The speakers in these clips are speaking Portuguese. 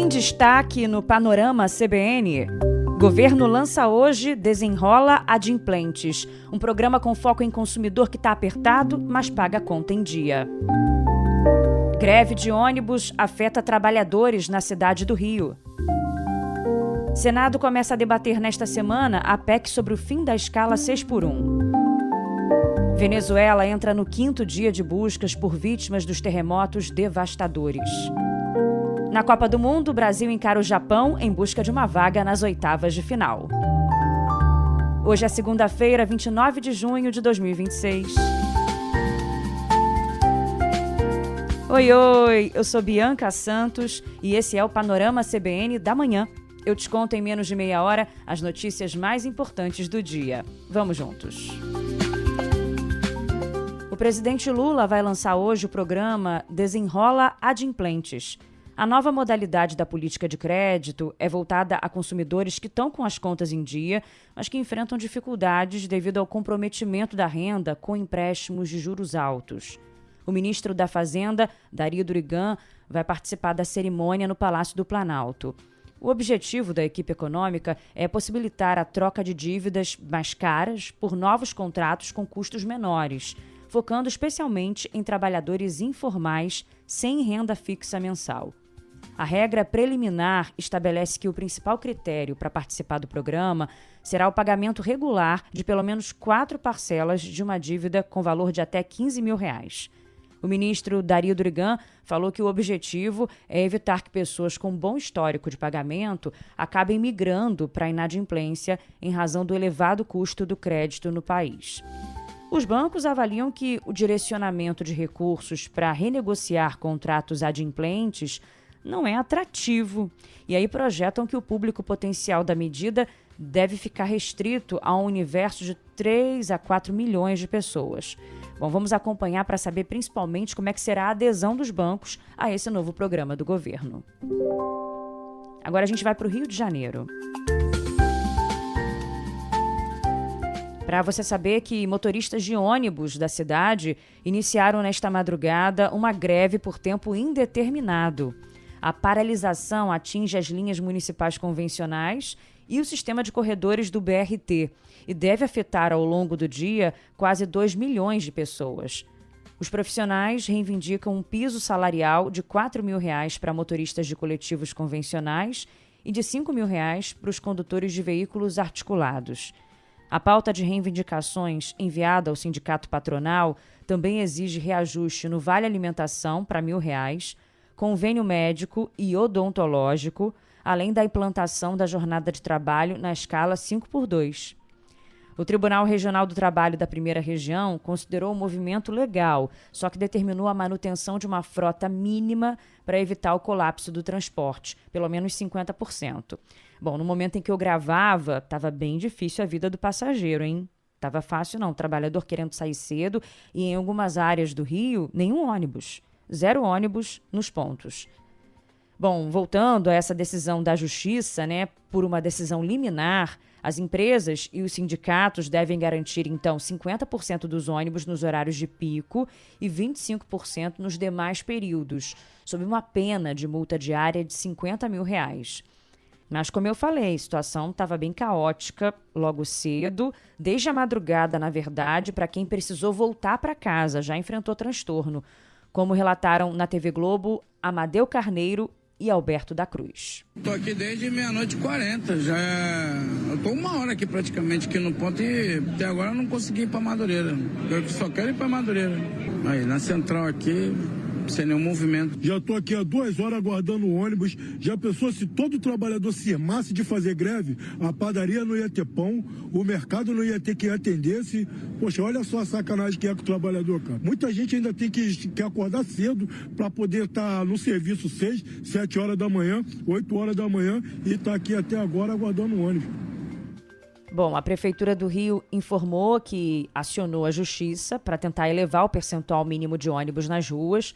Em destaque no Panorama CBN, governo lança hoje Desenrola Adimplentes, um programa com foco em consumidor que está apertado, mas paga a conta em dia. Greve de ônibus afeta trabalhadores na cidade do Rio. Senado começa a debater nesta semana a PEC sobre o fim da escala 6x1. Venezuela entra no 5º dia de buscas por vítimas dos terremotos devastadores. Na Copa do Mundo, o Brasil encara o Japão em busca de uma vaga nas oitavas de final. Hoje é segunda-feira, 29 de junho de 2026. Oi, eu sou Bianca Santos e esse é o Panorama CBN da manhã. Eu te conto em menos de meia hora as notícias mais importantes do dia. Vamos juntos. O presidente Lula vai lançar hoje o programa Desenrola Adimplentes. A nova modalidade da política de crédito é voltada a consumidores que estão com as contas em dia, mas que enfrentam dificuldades devido ao comprometimento da renda com empréstimos de juros altos. O ministro da Fazenda, Dario Durigan, vai participar da cerimônia no Palácio do Planalto. O objetivo da equipe econômica é possibilitar a troca de dívidas mais caras por novos contratos com custos menores, focando especialmente em trabalhadores informais sem renda fixa mensal. A regra preliminar estabelece que o principal critério para participar do programa será o pagamento regular de pelo menos 4 parcelas de uma dívida com valor de até R$15 mil. O ministro Dario Durigan falou que o objetivo é evitar que pessoas com bom histórico de pagamento acabem migrando para a inadimplência em razão do elevado custo do crédito no país. Os bancos avaliam que o direcionamento de recursos para renegociar contratos adimplentes não é atrativo, e aí projetam que o público potencial da medida deve ficar restrito a um universo de 3 a 4 milhões de pessoas. Bom, vamos acompanhar para saber principalmente como é que será a adesão dos bancos a esse novo programa do governo. Agora a gente vai para o Rio de Janeiro. Para você saber que motoristas de ônibus da cidade iniciaram nesta madrugada uma greve por tempo indeterminado. A paralisação atinge as linhas municipais convencionais e o sistema de corredores do BRT e deve afetar ao longo do dia quase 2 milhões de pessoas. Os profissionais reivindicam um piso salarial de R$4 mil para motoristas de coletivos convencionais e de R$5 mil para os condutores de veículos articulados. A pauta de reivindicações enviada ao sindicato patronal também exige reajuste no Vale Alimentação para R$1.000, convênio médico e odontológico, além da implantação da jornada de trabalho na escala 5x2. O Tribunal Regional do Trabalho da Primeira Região considerou o movimento legal, só que determinou a manutenção de uma frota mínima para evitar o colapso do transporte, pelo menos 50%. Bom, no momento em que eu gravava, estava bem difícil a vida do passageiro, hein? Estava fácil não, trabalhador querendo sair cedo e em algumas áreas do Rio, nenhum ônibus. 0 ônibus nos pontos. Bom, voltando a essa decisão da Justiça, por uma decisão liminar, as empresas e os sindicatos devem garantir, então, 50% dos ônibus nos horários de pico e 25% nos demais períodos, sob uma pena de multa diária de R$50 mil. Mas, como eu falei, a situação estava bem caótica logo cedo, desde a madrugada, na verdade, para quem precisou voltar para casa, já enfrentou transtorno, como relataram na TV Globo Amadeu Carneiro e Alberto da Cruz. Estou aqui desde 00:40, eu estou 1 hora aqui praticamente aqui no ponto e até agora eu não consegui ir para Madureira. Eu só quero ir para Madureira. Aí na central aqui, sem nenhum movimento. Já estou aqui há 2 horas aguardando o ônibus. Já pensou se todo trabalhador se armasse de fazer greve? A padaria não ia ter pão, o mercado não ia ter quem atendesse. Poxa, olha só a sacanagem que é com o trabalhador, cara. Muita gente ainda tem que acordar cedo para poder estar no serviço 6, 7 horas da manhã, 8 horas da manhã e está aqui até agora aguardando o ônibus. Bom, a Prefeitura do Rio informou que acionou a Justiça para tentar elevar o percentual mínimo de ônibus nas ruas.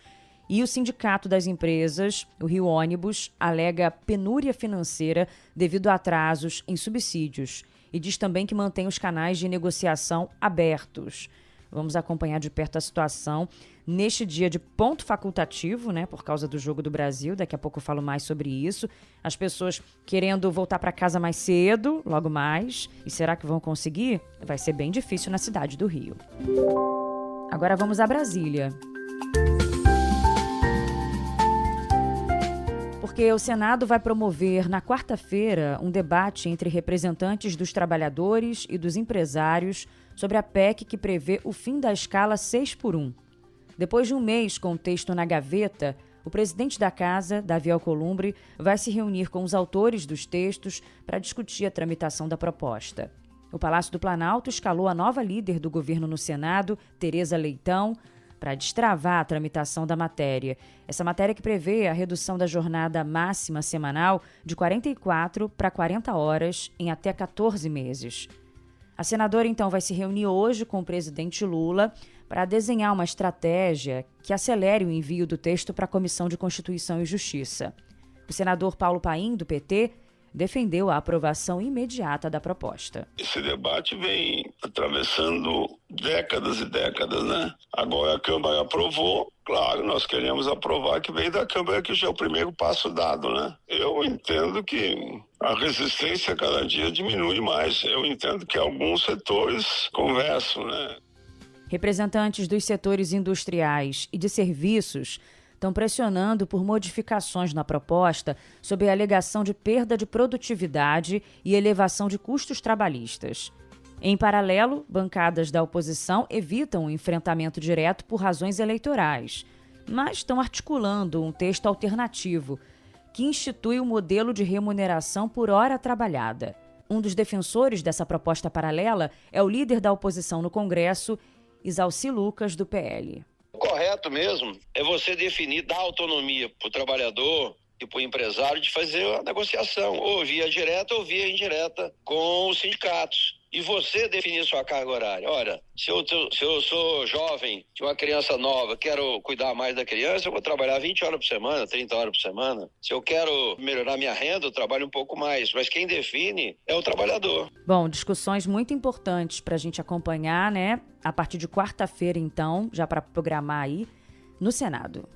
E o Sindicato das Empresas, o Rio Ônibus, alega penúria financeira devido a atrasos em subsídios e diz também que mantém os canais de negociação abertos. Vamos acompanhar de perto a situação neste dia de ponto facultativo, né, por causa do Jogo do Brasil. Daqui a pouco eu falo mais sobre isso. As pessoas querendo voltar para casa mais cedo, logo mais. E será que vão conseguir? Vai ser bem difícil na cidade do Rio. Agora vamos a Brasília. Porque o Senado vai promover na quarta-feira um debate entre representantes dos trabalhadores e dos empresários sobre a PEC que prevê o fim da escala 6x1. Depois de um mês com o texto na gaveta, o presidente da Casa, Davi Alcolumbre, vai se reunir com os autores dos textos para discutir a tramitação da proposta. O Palácio do Planalto escalou a nova líder do governo no Senado, Tereza Leitão, para destravar a tramitação da matéria. Essa matéria que prevê a redução da jornada máxima semanal de 44 para 40 horas em até 14 meses. A senadora, então, vai se reunir hoje com o presidente Lula para desenhar uma estratégia que acelere o envio do texto para a Comissão de Constituição e Justiça. O senador Paulo Paim, do PT, defendeu a aprovação imediata da proposta. Esse debate vem atravessando décadas e décadas, né? Agora a Câmara aprovou, claro, nós queremos aprovar que veio da Câmara, que já é o primeiro passo dado, né? Eu entendo que a resistência cada dia diminui mais. Eu entendo que alguns setores conversam, né? Representantes dos setores industriais e de serviços estão pressionando por modificações na proposta sob a alegação de perda de produtividade e elevação de custos trabalhistas. Em paralelo, bancadas da oposição evitam o enfrentamento direto por razões eleitorais, mas estão articulando um texto alternativo que institui o modelo de remuneração por hora trabalhada. Um dos defensores dessa proposta paralela é o líder da oposição no Congresso, Isalci Lucas, do PL. O correto mesmo é você definir, dar autonomia para o trabalhador e para o empresário de fazer a negociação, ou via direta ou via indireta, com os sindicatos. E você definir sua carga horária. Olha, se eu sou jovem, de uma criança nova, quero cuidar mais da criança, eu vou trabalhar 20 horas por semana, 30 horas por semana. Se eu quero melhorar minha renda, eu trabalho um pouco mais. Mas quem define é o trabalhador. Bom, discussões muito importantes para a gente acompanhar, né? A partir de quarta-feira, então, já para programar aí, no Senado.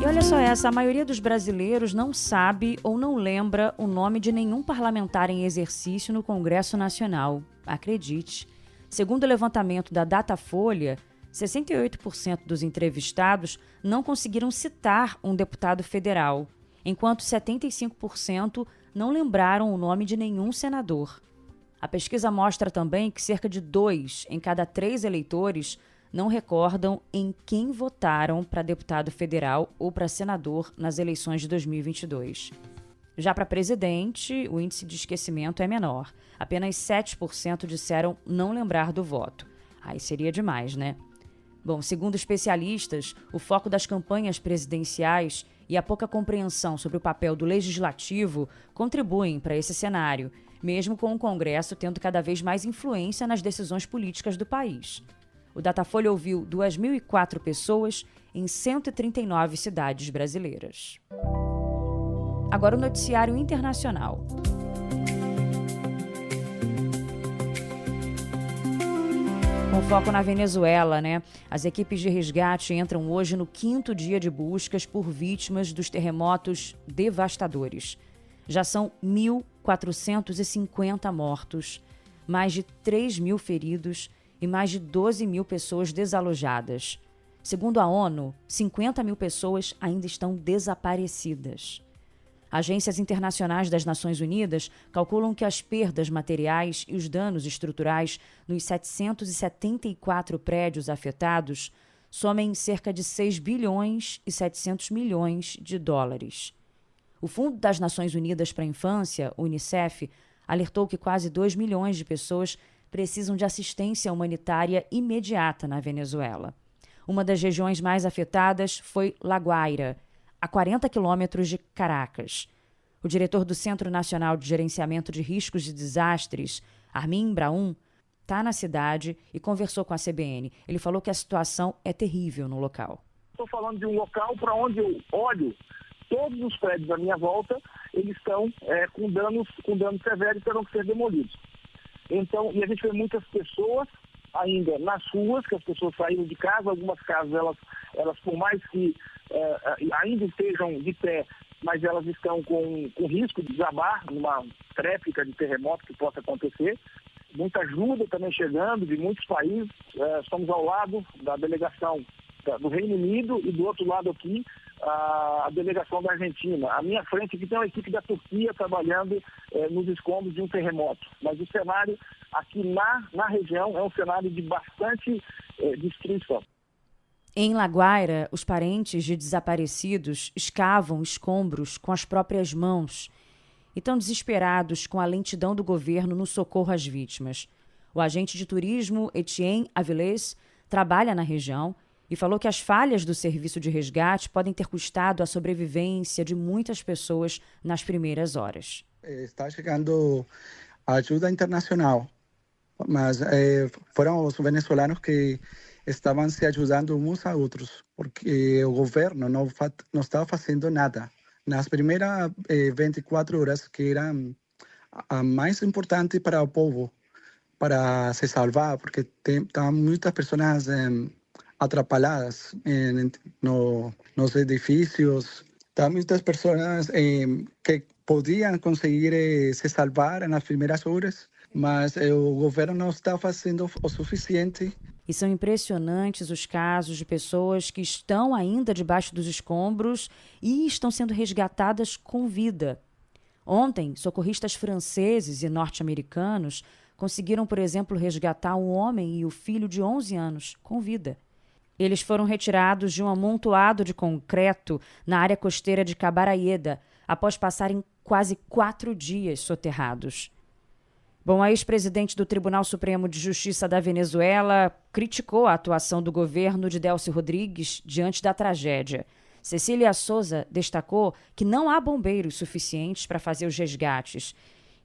E olha só essa, a maioria dos brasileiros não sabe ou não lembra o nome de nenhum parlamentar em exercício no Congresso Nacional. Acredite. Segundo o levantamento da Datafolha, 68% dos entrevistados não conseguiram citar um deputado federal, enquanto 75% não lembraram o nome de nenhum senador. A pesquisa mostra também que cerca de 2 em cada 3 eleitores não recordam em quem votaram para deputado federal ou para senador nas eleições de 2022. Já para presidente, o índice de esquecimento é menor. Apenas 7% disseram não lembrar do voto. Aí seria demais, né? Bom, segundo especialistas, o foco das campanhas presidenciais e a pouca compreensão sobre o papel do legislativo contribuem para esse cenário, mesmo com o Congresso tendo cada vez mais influência nas decisões políticas do país. O Datafolha ouviu 2.004 pessoas em 139 cidades brasileiras. Agora o noticiário internacional. Com foco na Venezuela, né? As equipes de resgate entram hoje no 5º dia de buscas por vítimas dos terremotos devastadores. Já são 1.450 mortos, mais de 3.000 feridos e mais de 12.000 pessoas desalojadas. Segundo a ONU, 50.000 pessoas ainda estão desaparecidas. Agências internacionais das Nações Unidas calculam que as perdas materiais e os danos estruturais nos 774 prédios afetados somem cerca de 6 bilhões e 700 milhões de dólares. O Fundo das Nações Unidas para a Infância, o UNICEF, alertou que quase 2 milhões de pessoas precisam de assistência humanitária imediata na Venezuela. Uma das regiões mais afetadas foi La Guaira, a 40 quilômetros de Caracas. O diretor do Centro Nacional de Gerenciamento de Riscos de Desastres, Armin Braun, está na cidade e conversou com a CBN. Ele falou que a situação é terrível no local. Estou falando de um local para onde eu olho, todos os prédios à minha volta, eles estão com danos severos e terão que ser demolidos. Então, e a gente vê muitas pessoas ainda nas ruas, que as pessoas saíram de casa, algumas casas, elas por mais que ainda estejam de pé, mas elas estão com risco de desabar numa tréplica de terremoto que possa acontecer. Muita ajuda também chegando de muitos países. Estamos ao lado da delegação do Reino Unido e do outro lado aqui a delegação da Argentina. À minha frente aqui tem uma equipe da Turquia trabalhando nos escombros de um terremoto. Mas o cenário aqui na região é um cenário de bastante destruição. Em La Guaira, os parentes de desaparecidos escavam escombros com as próprias mãos e estão desesperados com a lentidão do governo no socorro às vítimas. O agente de turismo Etienne Avilés trabalha na região e falou que as falhas do serviço de resgate podem ter custado a sobrevivência de muitas pessoas nas primeiras horas. Está chegando ajuda internacional, mas foram os venezuelanos que estavam se ajudando uns a outros, porque o governo não estava fazendo nada. Nas primeiras 24 horas, que eram a mais importante para o povo, para se salvar, porque estavam muitas pessoas atrapalhadas nos edifícios. Estavam muitas pessoas que podiam conseguir se salvar nas primeiras horas, mas o governo não está fazendo o suficiente. E são impressionantes os casos de pessoas que estão ainda debaixo dos escombros e estão sendo resgatadas com vida. Ontem, socorristas franceses e norte-americanos conseguiram, por exemplo, resgatar um homem e o filho de 11 anos com vida. Eles foram retirados de um amontoado de concreto na área costeira de Cabaraieda, após passarem quase 4 dias soterrados. Bom, a ex-presidente do Tribunal Supremo de Justiça da Venezuela criticou a atuação do governo de Delcy Rodrigues diante da tragédia. Cecília Souza destacou que não há bombeiros suficientes para fazer os resgates,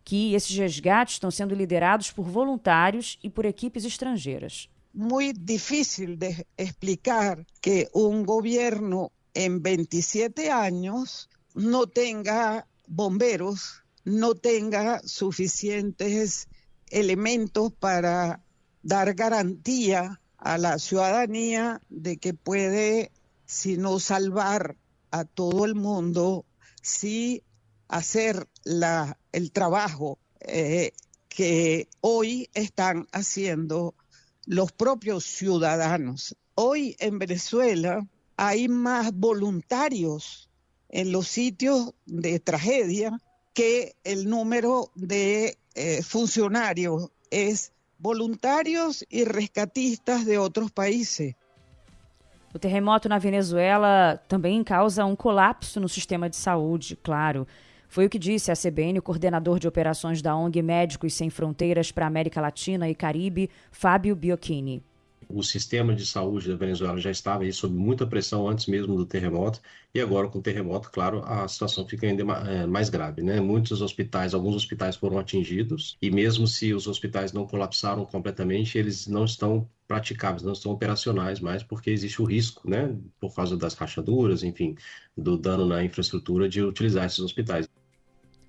que esses resgates estão sendo liderados por voluntários e por equipes estrangeiras. Muy difícil de explicar que un gobierno en 27 años no tenga bomberos, no tenga suficientes elementos para dar garantía a la ciudadanía de que puede, si no salvar a todo el mundo, sí hacer el trabajo que hoy están haciendo los propios ciudadanos. Hoy en Venezuela hay más voluntarios en los sitios de tragedia que el número de funcionarios es voluntarios y rescatistas de otros países. O terremoto na Venezuela também causa um colapso no sistema de saúde, claro. Foi o que disse a CBN o coordenador de operações da ONG Médicos Sem Fronteiras para a América Latina e Caribe, Fábio Biocchini. O sistema de saúde da Venezuela já estava aí sob muita pressão antes mesmo do terremoto, e agora com o terremoto, claro, a situação fica ainda mais grave, né? Alguns hospitais foram atingidos, e mesmo se os hospitais não colapsaram completamente, eles não estão praticáveis, não estão operacionais mais, porque existe o risco, né, por causa das rachaduras, enfim, do dano na infraestrutura de utilizar esses hospitais.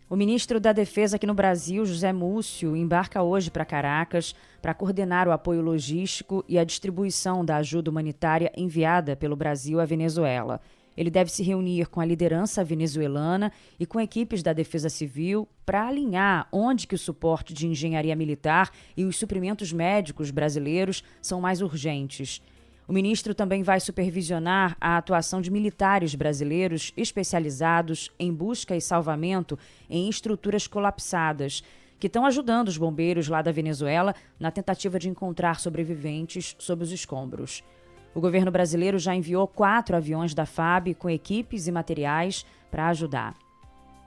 O ministro da Defesa aqui no Brasil, José Múcio, embarca hoje para Caracas para coordenar o apoio logístico e a distribuição da ajuda humanitária enviada pelo Brasil à Venezuela. Ele deve se reunir com a liderança venezuelana e com equipes da Defesa Civil para alinhar onde que o suporte de engenharia militar e os suprimentos médicos brasileiros são mais urgentes. O ministro também vai supervisionar a atuação de militares brasileiros especializados em busca e salvamento em estruturas colapsadas, que estão ajudando os bombeiros lá da Venezuela na tentativa de encontrar sobreviventes sob os escombros. O governo brasileiro já enviou 4 aviões da FAB com equipes e materiais para ajudar.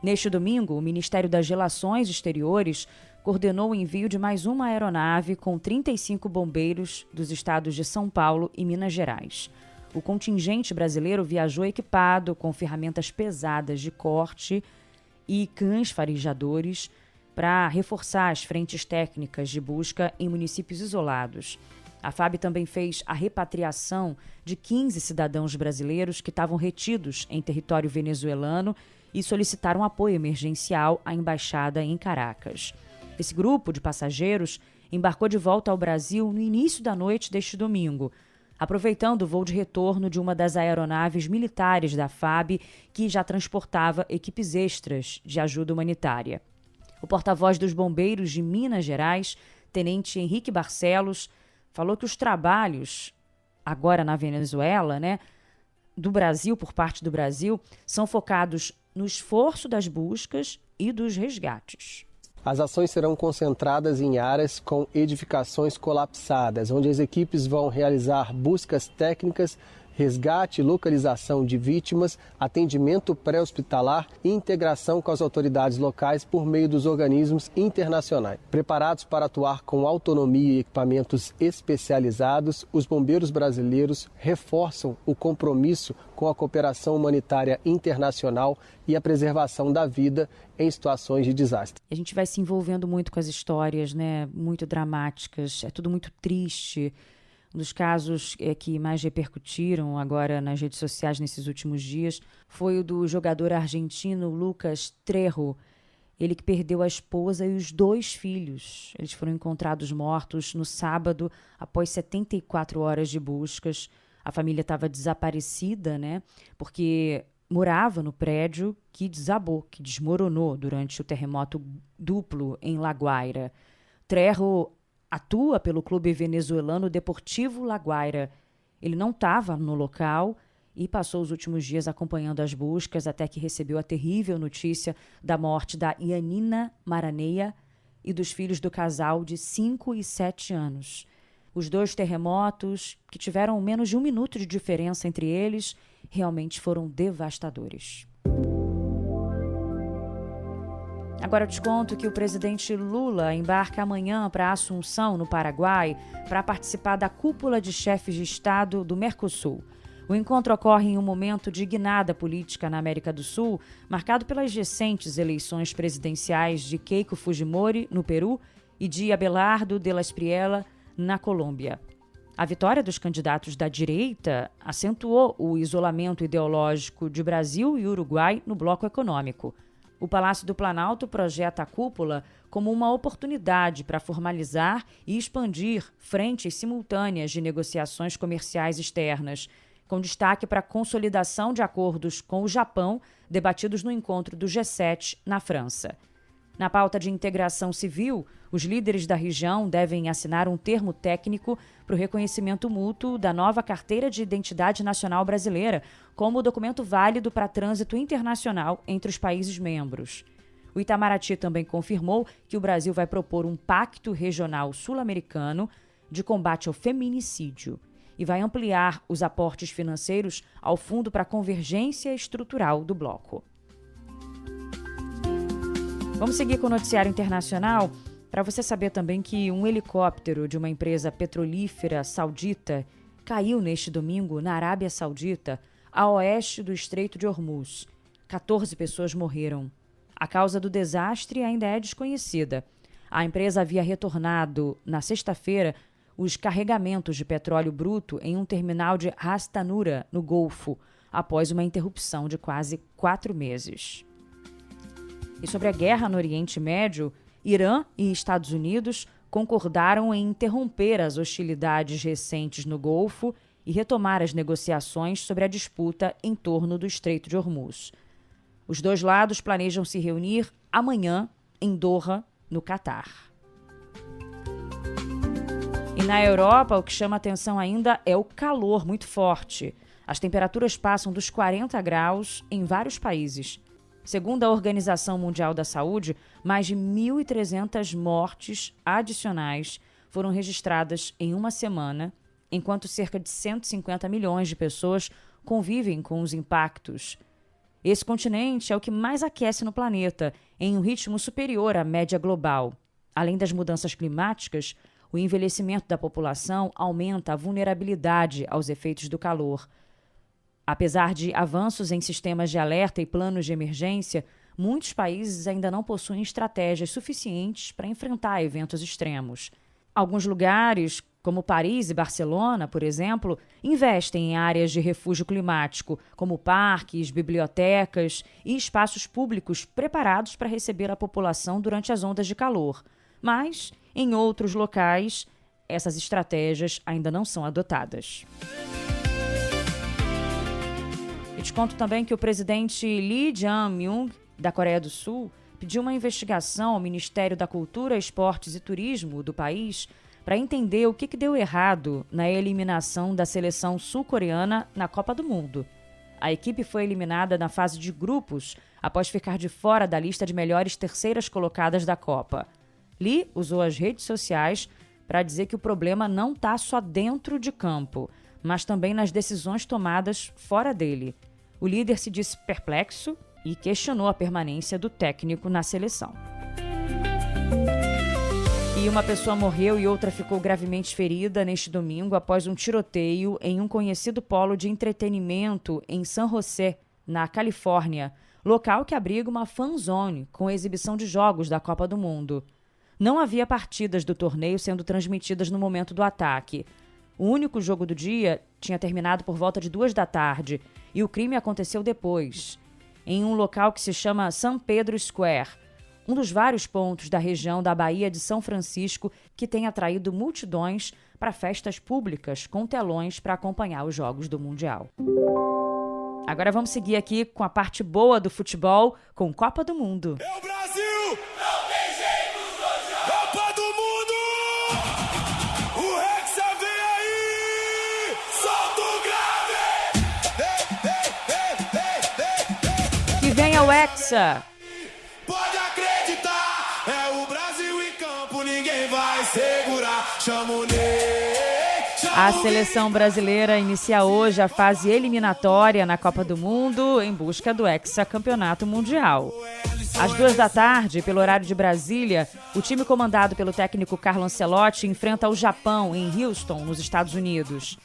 Neste domingo, o Ministério das Relações Exteriores coordenou o envio de mais uma aeronave com 35 bombeiros dos estados de São Paulo e Minas Gerais. O contingente brasileiro viajou equipado com ferramentas pesadas de corte e cães farejadores para reforçar as frentes técnicas de busca em municípios isolados. A FAB também fez a repatriação de 15 cidadãos brasileiros que estavam retidos em território venezuelano e solicitaram apoio emergencial à embaixada em Caracas. Esse grupo de passageiros embarcou de volta ao Brasil no início da noite deste domingo, aproveitando o voo de retorno de uma das aeronaves militares da FAB, que já transportava equipes extras de ajuda humanitária. O porta-voz dos bombeiros de Minas Gerais, Tenente Henrique Barcelos, falou que os trabalhos, agora na Venezuela, do Brasil, por parte do Brasil, são focados no esforço das buscas e dos resgates. As ações serão concentradas em áreas com edificações colapsadas, onde as equipes vão realizar buscas técnicas, resgate e localização de vítimas, atendimento pré-hospitalar e integração com as autoridades locais por meio dos organismos internacionais. Preparados para atuar com autonomia e equipamentos especializados, os bombeiros brasileiros reforçam o compromisso com a cooperação humanitária internacional e a preservação da vida em situações de desastre. A gente vai se envolvendo muito com as histórias, muito dramáticas, é tudo muito triste. Um dos casos que mais repercutiram agora nas redes sociais nesses últimos dias foi o do jogador argentino Lucas Trejo. Ele que perdeu a esposa e os 2 filhos. Eles foram encontrados mortos no sábado, após 74 horas de buscas. A família estava desaparecida, porque morava no prédio que desabou, que desmoronou durante o terremoto duplo em La Guaira. Trejo atua pelo clube venezuelano Deportivo La Guaira. Ele não estava no local e passou os últimos dias acompanhando as buscas até que recebeu a terrível notícia da morte da Yanina Maraneia e dos filhos do casal de 5 e 7 anos. Os 2 terremotos, que tiveram menos de 1 minuto de diferença entre eles, realmente foram devastadores. Agora eu te conto que o presidente Lula embarca amanhã para Assunção, no Paraguai, para participar da cúpula de chefes de Estado do Mercosul. O encontro ocorre em um momento de guinada política na América do Sul, marcado pelas recentes eleições presidenciais de Keiko Fujimori, no Peru, e de Abelardo de la Espriella, na Colômbia. A vitória dos candidatos da direita acentuou o isolamento ideológico de Brasil e Uruguai no bloco econômico. O Palácio do Planalto projeta a cúpula como uma oportunidade para formalizar e expandir frentes simultâneas de negociações comerciais externas, com destaque para a consolidação de acordos com o Japão, debatidos no encontro do G7 na França. Na pauta de integração civil, os líderes da região devem assinar um termo técnico para o reconhecimento mútuo da nova Carteira de Identidade Nacional Brasileira, como documento válido para trânsito internacional entre os países membros. O Itamaraty também confirmou que o Brasil vai propor um pacto regional sul-americano de combate ao feminicídio e vai ampliar os aportes financeiros ao Fundo para a Convergência Estrutural do Bloco. Vamos seguir com o noticiário internacional para você saber também que um helicóptero de uma empresa petrolífera saudita caiu neste domingo na Arábia Saudita, a oeste do Estreito de Hormuz. 14 pessoas morreram. A causa do desastre ainda é desconhecida. A empresa havia retornado, na sexta-feira, os carregamentos de petróleo bruto em um terminal de Ras Tanura, no Golfo, após uma interrupção de quase 4 meses. E sobre a guerra no Oriente Médio, Irã e Estados Unidos concordaram em interromper as hostilidades recentes no Golfo e retomar as negociações sobre a disputa em torno do Estreito de Hormuz. Os 2 lados planejam se reunir amanhã em Doha, no Catar. E na Europa, o que chama atenção ainda é o calor muito forte. As temperaturas passam dos 40 graus em vários países. Segundo a Organização Mundial da Saúde, mais de 1.300 mortes adicionais foram registradas em uma semana, enquanto cerca de 150 milhões de pessoas convivem com os impactos. Esse continente é o que mais aquece no planeta, em um ritmo superior à média global. Além das mudanças climáticas, o envelhecimento da população aumenta a vulnerabilidade aos efeitos do calor. Apesar de avanços em sistemas de alerta e planos de emergência, muitos países ainda não possuem estratégias suficientes para enfrentar eventos extremos. Alguns lugares, como Paris e Barcelona, por exemplo, investem em áreas de refúgio climático, como parques, bibliotecas e espaços públicos preparados para receber a população durante as ondas de calor. Mas, em outros locais, essas estratégias ainda não são adotadas. E te conto também que o presidente Lee Jae-myung, da Coreia do Sul, pediu uma investigação ao Ministério da Cultura, Esportes e Turismo do país para entender o que deu errado na eliminação da seleção sul-coreana na Copa do Mundo. A equipe foi eliminada na fase de grupos após ficar de fora da lista de melhores terceiras colocadas da Copa. Lee usou as redes sociais para dizer que o problema não está só dentro de campo, mas também nas decisões tomadas fora dele. O líder se disse perplexo e questionou a permanência do técnico na seleção. E uma pessoa morreu e outra ficou gravemente ferida neste domingo após um tiroteio em um conhecido polo de entretenimento em San José, na Califórnia, local que abriga uma fanzone com exibição de jogos da Copa do Mundo. Não havia partidas do torneio sendo transmitidas no momento do ataque. O único jogo do dia tinha terminado por volta de 2 da tarde e o crime aconteceu depois, em um local que se chama San Pedro Square, um dos vários pontos da região da Baía de São Francisco que tem atraído multidões para festas públicas com telões para acompanhar os jogos do Mundial. Agora vamos seguir aqui com a parte boa do futebol, com Copa do Mundo. É o Brasil! Não tem jeito, Copa do Mundo! O Hexa vem aí! Solta o grave! Que venha o Hexa! Pode acreditar, é o Brasil em campo, ninguém vai segurar. Chama o Ney! A seleção brasileira inicia hoje a fase eliminatória na Copa do Mundo em busca do hexacampeonato mundial. Às 2 da tarde, pelo horário de Brasília, o time comandado pelo técnico Carlo Ancelotti enfrenta o Japão em Houston, nos Estados Unidos.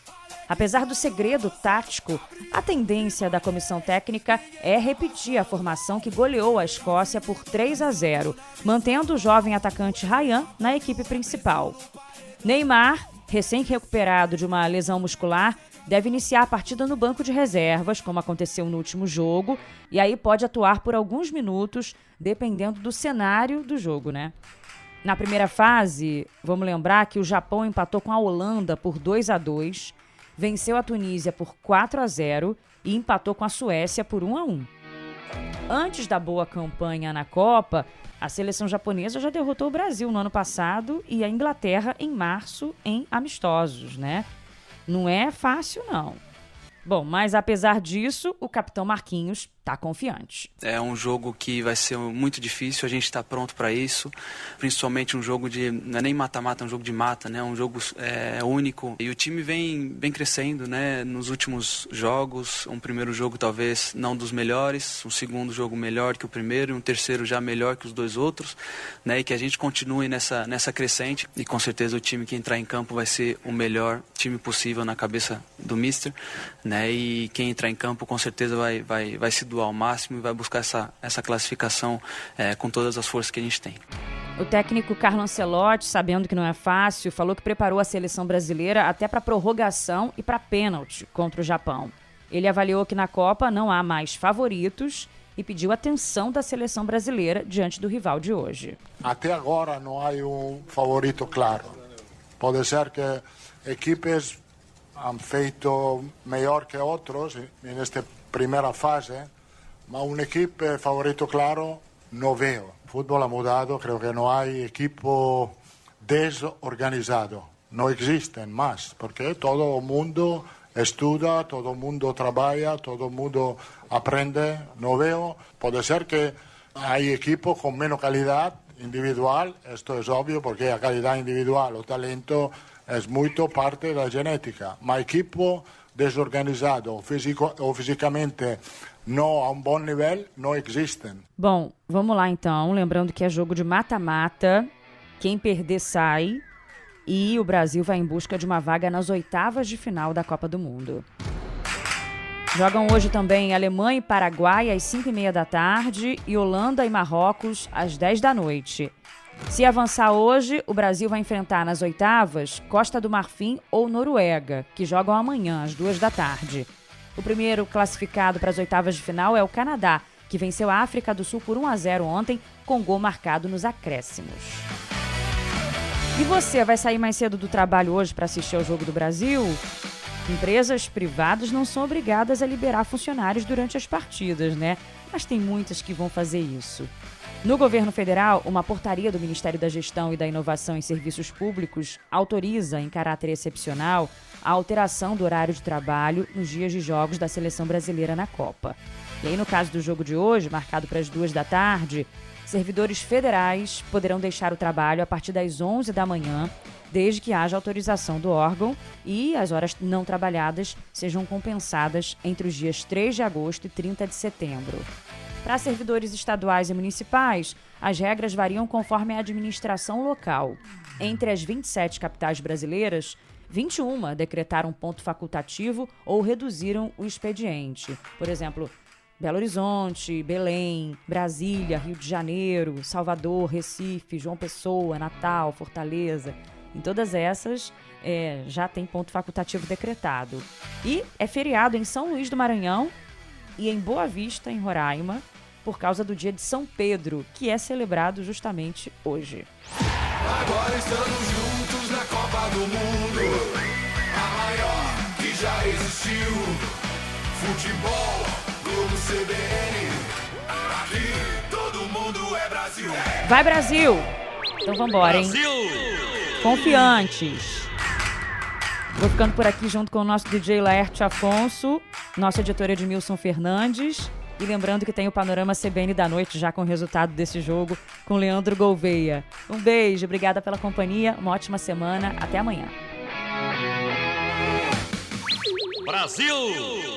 Apesar do segredo tático, a tendência da comissão técnica é repetir a formação que goleou a Escócia por 3-0, mantendo o jovem atacante Ryan na equipe principal. Neymar, recém-recuperado de uma lesão muscular, deve iniciar a partida no banco de reservas, como aconteceu no último jogo, e aí pode atuar por alguns minutos, dependendo do cenário do jogo, né? Na primeira fase, vamos lembrar que o Japão empatou com a Holanda por 2-2, venceu a Tunísia por 4-0 e empatou com a Suécia por 1-1. Antes da boa campanha na Copa, a seleção japonesa já derrotou o Brasil no ano passado e a Inglaterra em março em amistosos, né? Não é fácil, não. Bom, mas apesar disso, o capitão Marquinhos está confiante. É um jogo que vai ser muito difícil, a gente está pronto para isso, principalmente um jogo de, não é nem mata-mata, é um jogo de mata, né? Um jogo único. E o time vem crescendo, né? Nos últimos jogos, um primeiro jogo talvez não dos melhores, um segundo jogo melhor que o primeiro e um terceiro já melhor que os dois outros, né? E que a gente continue nessa crescente e com certeza o time que entrar em campo vai ser o melhor time possível na cabeça do Mister, né? E quem entrar em campo com certeza vai se doar ao máximo e vai buscar essa classificação com todas as forças que a gente tem. O técnico Carlo Ancelotti, sabendo que não é fácil, falou que preparou a seleção brasileira até para prorrogação e para pênalti contra o Japão. Ele avaliou que na Copa não há mais favoritos e pediu atenção da seleção brasileira diante do rival de hoje. Até agora não há um favorito claro. Pode ser que equipes han feito melhor que outros nesta primeira fase, mas uma equipe favorito claro não vejo. O futebol ha mudado, creio que não há equipo desorganizado. Não existem mais, porque todo mundo estuda, todo mundo trabalha, todo mundo aprende. Não vejo. Pode ser que há equipos com menos qualidade individual, isto é óbvio, porque a qualidade individual, o talento, é muito parte da genética. Mas equipo desorganizado ou fisicamente não a um bom nível não existem. Bom, vamos lá então, lembrando que é jogo de mata-mata, quem perder sai e o Brasil vai em busca de uma vaga nas oitavas de final da Copa do Mundo. Jogam hoje também Alemanha e Paraguai às 5h30 da tarde e Holanda e Marrocos às 10 da noite. Se avançar hoje, o Brasil vai enfrentar nas oitavas Costa do Marfim ou Noruega, que jogam amanhã às 2 da tarde. O primeiro classificado para as oitavas de final é o Canadá, que venceu a África do Sul por 1-0 ontem, com gol marcado nos acréscimos. E você vai sair mais cedo do trabalho hoje para assistir ao Jogo do Brasil? Empresas privadas não são obrigadas a liberar funcionários durante as partidas, né? Mas tem muitas que vão fazer isso. No governo federal, uma portaria do Ministério da Gestão e da Inovação em Serviços Públicos autoriza, em caráter excepcional, a alteração do horário de trabalho nos dias de jogos da Seleção Brasileira na Copa. E aí, no caso do jogo de hoje, marcado para as 14h, servidores federais poderão deixar o trabalho a partir das 11 da manhã, desde que haja autorização do órgão e as horas não trabalhadas sejam compensadas entre os dias 3 de agosto e 30 de setembro. Para servidores estaduais e municipais, as regras variam conforme a administração local. Entre as 27 capitais brasileiras, 21 decretaram ponto facultativo ou reduziram o expediente. Por exemplo, Belo Horizonte, Belém, Brasília, Rio de Janeiro, Salvador, Recife, João Pessoa, Natal, Fortaleza. Em todas essas, já tem ponto facultativo decretado. E é feriado em São Luís do Maranhão e em Boa Vista, em Roraima, por causa do dia de São Pedro, que é celebrado justamente hoje. Agora estamos juntos na Copa do Mundo, a maior que já existiu. Futebol, Globo, CBN, aqui todo mundo é Brasil. Vai, Brasil! Então vambora, hein? Brasil! Confiantes. Vou ficando por aqui junto com o nosso DJ Laerte Afonso, nosso editor Edmilson Fernandes. E lembrando que tem o Panorama CBN da noite, já com o resultado desse jogo, com Leandro Gouveia. Um beijo, obrigada pela companhia, uma ótima semana, até amanhã. Brasil!